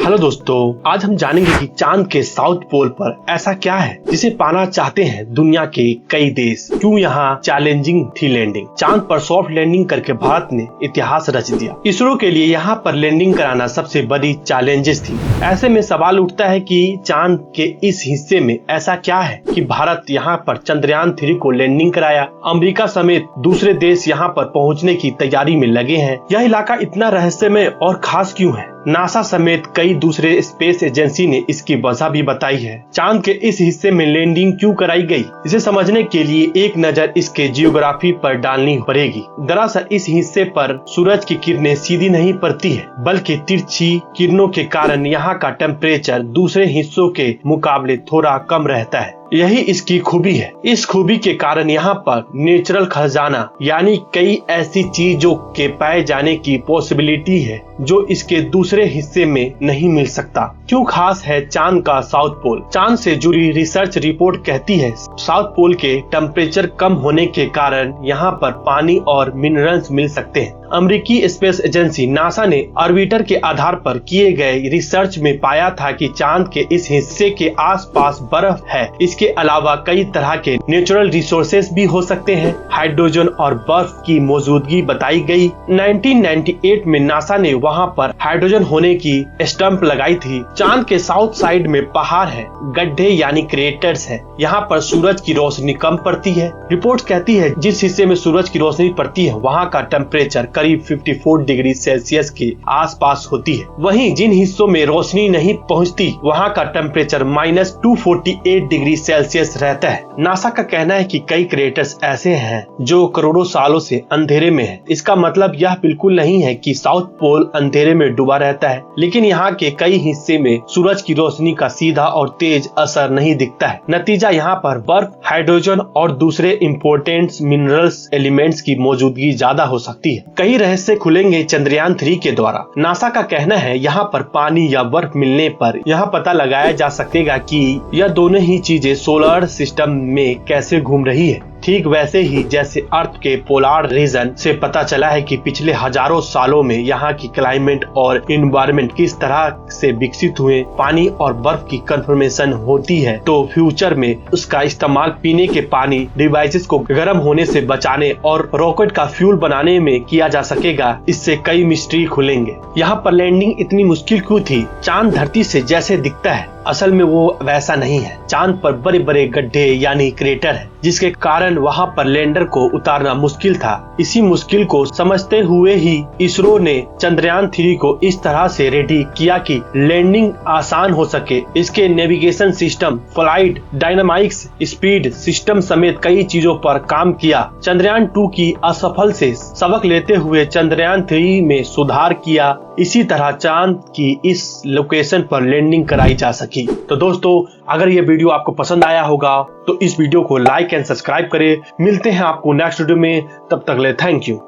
Hello दोस्तों, आज हम जानेंगे कि चांद के साउथ पोल पर ऐसा क्या है जिसे पाना चाहते हैं दुनिया के कई देश। क्यों यहाँ चैलेंजिंग थी लैंडिंग। चांद पर सॉफ्ट लैंडिंग करके भारत ने इतिहास रच दिया। इसरो के लिए यहाँ पर लैंडिंग कराना सबसे बड़ी चैलेंजेस थी। ऐसे में सवाल उठता है कि चांद के इस हिस्से में ऐसा क्या है कि भारत यहाँ पर चंद्रयान 3 को लैंडिंग कराया। अमेरिका समेत दूसरे देश यहाँ पर पहुँचने की तैयारी में लगे हैं। यह इलाका इतना रहस्यमय और खास क्यों है? नासा समेत कई दूसरे स्पेस एजेंसी ने इसकी वजह भी बताई है। चांद के इस हिस्से में लैंडिंग क्यों कराई गई, इसे समझने के लिए एक नजर इसके जियोग्राफी पर डालनी पड़ेगी। दरअसल इस हिस्से पर सूरज की किरणें सीधी नहीं पड़ती है, बल्कि तिरछी किरणों के कारण यहाँ का टेम्परेचर दूसरे हिस्सों के मुकाबले थोड़ा कम रहता है। यही इसकी खूबी है। इस खूबी के कारण यहाँ पर नेचुरल खजाना यानी कई ऐसी चीजों के पाए जाने की पॉसिबिलिटी है जो इसके दूसरे हिस्से में नहीं मिल सकता। क्यों खास है चांद का साउथ पोल? चांद से जुड़ी रिसर्च रिपोर्ट कहती है साउथ पोल के टेम्परेचर कम होने के कारण यहाँ पर पानी और मिनरल्स मिल सकते हैं। अमेरिकी स्पेस एजेंसी नासा ने ऑर्बिटर के आधार पर किए गए रिसर्च में पाया था कि चांद के इस हिस्से के आसपास बर्फ है। इसके अलावा कई तरह के नेचुरल रिसोर्सेस भी हो सकते हैं। हाइड्रोजन और बर्फ की मौजूदगी बताई गई। 1998 में नासा ने वहां पर हाइड्रोजन होने की स्टंप लगाई थी। चांद के साउथ साइड में पहाड़ है, गड्ढे यानी क्रेटर्स है। यहाँ पर सूरज की रोशनी कम पड़ती है। रिपोर्ट कहती है जिस हिस्से में सूरज की रोशनी पड़ती है वहाँ का टेम्परेचर करीब 54 डिग्री सेल्सियस के आसपास होती है। वहीं जिन हिस्सों में रोशनी नहीं पहुँचती वहाँ का टेम्परेचर -248 डिग्री सेल्सियस रहता है। नासा का कहना है कि कई क्रेटर्स ऐसे हैं जो करोड़ों सालों से अंधेरे में है। इसका मतलब यह बिल्कुल नहीं है कि साउथ पोल अंधेरे में डूबा रहता है, लेकिन यहाँ के कई हिस्से में सूरज की रोशनी का सीधा और तेज असर नहीं दिखता है। नतीजा यहाँ पर बर्फ, हाइड्रोजन और दूसरे इम्पोर्टेंट मिनरल्स एलिमेंट्स की मौजूदगी ज्यादा हो सकती है। कई रहस्य खुलेंगे चंद्रयान 3 के द्वारा। नासा का कहना है यहाँ पर पानी या बर्फ मिलने पर यह पता लगाया जा सकेगा कि यह दोनों ही चीजें सोलर सिस्टम में कैसे घूम रही है। ठीक वैसे ही जैसे अर्थ के पोलार रीजन से पता चला है कि पिछले हजारों सालों में यहाँ की क्लाइमेट और इन्वायरमेंट किस तरह से विकसित हुए। पानी और बर्फ की कन्फर्मेशन होती है तो फ्यूचर में उसका इस्तेमाल पीने के पानी डिवाइसेस को गर्म होने से बचाने और रॉकेट का फ्यूल बनाने में किया जा सकेगा। इससे कई मिस्ट्री खुलेंगे। यहाँ पर लैंडिंग इतनी मुश्किल क्यों थी? चांद धरती से जैसे दिखता है असल में वो वैसा नहीं है। चांद पर बड़े बड़े गड्ढे यानी क्रेटर है, जिसके कारण वहाँ पर लैंडर को उतारना मुश्किल था। इसी मुश्किल को समझते हुए ही इसरो ने चंद्रयान 3 को इस तरह से रेडी किया कि लैंडिंग आसान हो सके। इसके navigation system, flight dynamics, speed system समेत कई चीजों पर काम किया। चंद्रयान 2 की असफल से सबक लेते हुए चंद्रयान 3 में सुधार किया। इसी तरह चांद की इस लोकेशन पर लैंडिंग कराई जा सकी। तो दोस्तों, अगर ये वीडियो आपको पसंद आया होगा तो इस वीडियो को लाइक एंड सब्सक्राइब करें। मिलते हैं आपको नेक्स्ट वीडियो में, तब तक ले थैंक यू।